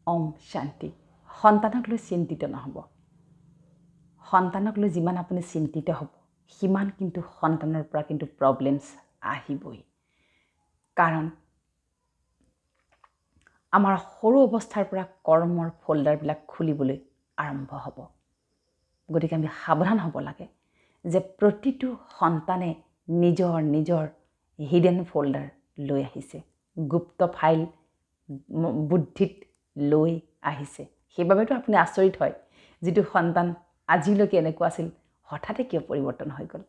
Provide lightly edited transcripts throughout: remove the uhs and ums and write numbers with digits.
ওম শান্তি সন্তানক লৈ চিন্তিত নহ'ব সন্তানক লৈ যিমান আপুনি চিন্তিত হ'ব সিমান কিন্তু সন্তানৰ পৰা কিন্তু প্ৰব্লেমছ আহিবই কাৰণ আমাৰ সৰু অৱস্থাৰ পৰা কৰ্মৰ ফোল্ডাৰবিলাক খুলিবলৈ আৰম্ভ হ'ব গতিকে আমি সাৱধান হ'ব লাগে যে প্ৰতিটো সন্তানে নিজৰ নিজৰ হিডেন ফোল্ডাৰ লৈ আহিছে গুপ্ত ফাইল বুদ্ধিত লৈ আহিছে সেইবাবেতো আপুনি আচৰিত হয় যিটো সন্তান আজিলৈকে এনেকুৱা আছিল হঠাতে কিয় পৰিৱৰ্তন হৈ গ'ল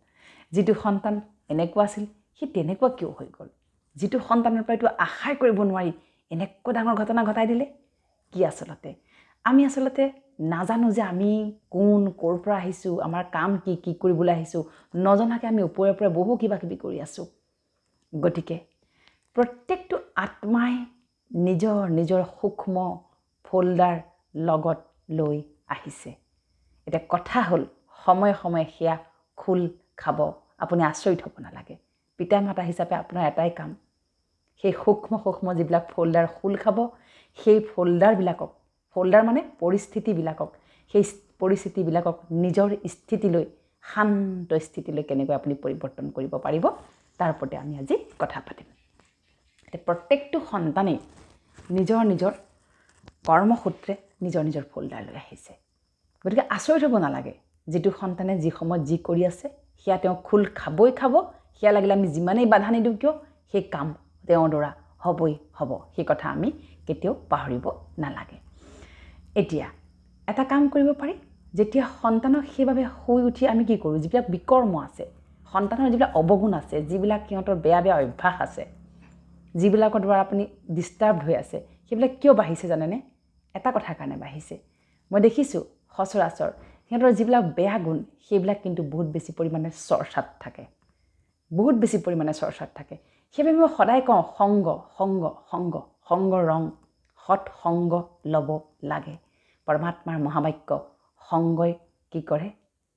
যিটো সন্তান এনেকুৱা আছিল সি তেনেকুৱা কিয় হৈ গ'ল যিটো সন্তানৰ পৰাটো আশাই কৰিব নোৱাৰি এনেকুৱা ডাঙৰ ঘটনা ঘটাই দিলে কি আচলতে আমি আচলতে নাজানো যে আমি কোন ক'ৰ পৰা আহিছোঁ আমাৰ কাম কি কি কৰিবলৈ আহিছোঁ নজনাকৈ আমি ওপৰে ওপৰে বহু কিবা কিবি কৰি আছোঁ গতিকে প্ৰত্যেকটো আত্মাই নিজৰ নিজৰ সূক্ষ্ম ফোল্ডাৰ লগত লৈ আহিছে এতিয়া কথা হ'ল সময়ে সময়ে সেয়া খোল খাব আপুনি আচৰিত হ'ব নালাগে পিতা মাতা হিচাপে আপোনাৰ এটাই কাম সেই সূক্ষ্ম যিবিলাক ফোল্ডাৰ খোল খাব সেই ফোল্ডাৰ মানে পৰিস্থিতিবিলাকক সেই পৰিস্থিতিবিলাকক নিজৰ স্থিতিলৈ শান্ত স্থিতিলৈ কেনেকৈ আপুনি পৰিৱৰ্তন কৰিব পাৰিব তাৰ ওপৰতে আমি আজি কথা পাতিম এতিয়া প্ৰত্যেকটো সন্তানেই নিজৰ নিজৰ কৰ্মসূত্ৰে নিজৰ নিজৰ ফোল্ডাৰ লৈ আহিছে গতিকে আচৰিত হ'ব নালাগে যিটো সন্তানে যি সময়ত যি কৰি আছে সেয়া তেওঁ খোল খাবই খাব সেয়া লাগিলে আমি যিমানেই বাধা নিদিওঁ কিয় সেই কাম তেওঁৰ দ্বাৰা হ'বই হ'ব সেই কথা আমি কেতিয়াও পাহৰিব নালাগে এতিয়া এটা কাম কৰিব পাৰি যেতিয়া সন্তানক সেইভাৱে শুই উঠি আমি কি কৰোঁ যিবিলাক বিকৰ্ম আছে সন্তানৰ যিবিলাক অৱগুণ আছে যিবিলাক সিহঁতৰ বেয়া বেয়া অভ্যাস আছে যিবিলাকৰ দ্বাৰা আপুনি ডিষ্টাৰ্ব হৈ আছে সেইবিলাক কিয় বাঢ়িছে জানেনে এটা কথাৰ কাৰণে বাঢ়িছে মই দেখিছোঁ সচৰাচৰ সিহঁতৰ যিবিলাক বেয়া গুণ সেইবিলাক কিন্তু বহুত বেছি পৰিমাণে চৰ্চাত থাকে সেইবাবে মই সদায় কওঁ সংগ ৰং সৎ সংগ ল'ব লাগে পৰমাত্মাৰ মহাবাক্য সংগই কি কৰে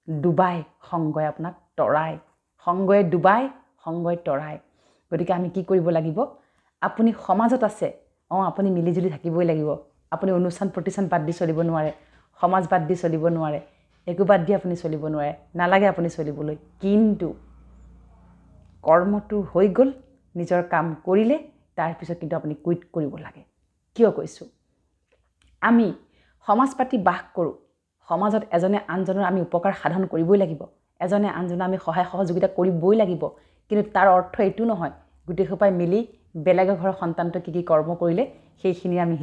ডুবাই সংগই আপোনাক তৰাই সংগই ডুবাই সংগই তৰাই গতিকে আমি কি কৰিব লাগিব আপুনি সমাজত আছে আপুনি মিলিজুলি থাকিবই লাগিব আপুনি অনুষ্ঠান প্ৰতিষ্ঠান বাদ দি চলিব নোৱাৰে সমাজ বাদ দি চলিব নোৱাৰে একো বাদ দি আপুনি চলিব নোৱাৰে নালাগে আপুনি চলিবলৈ কিন্তু কৰ্মটো হৈ গ'ল নিজৰ কাম কৰিলে তাৰপিছত কিন্তু আপুনি কুইট কৰিব লাগে কিয় কৈছোঁ আমি সমাজ পাতি বাস কৰোঁ সমাজত এজনে আনজনৰ আমি উপকাৰ সাধন কৰিবই লাগিব এজনে আনজনৰ আমি সহায় সহযোগিতা কৰিবই লাগিব কিন্তু তাৰ অৰ্থ এইটো নহয় গোটেইসোপাই মিলি বেলেগৰ ঘৰৰ সন্তানটোৱে কি কি কৰ্ম কৰিলে সেইখিনি আমি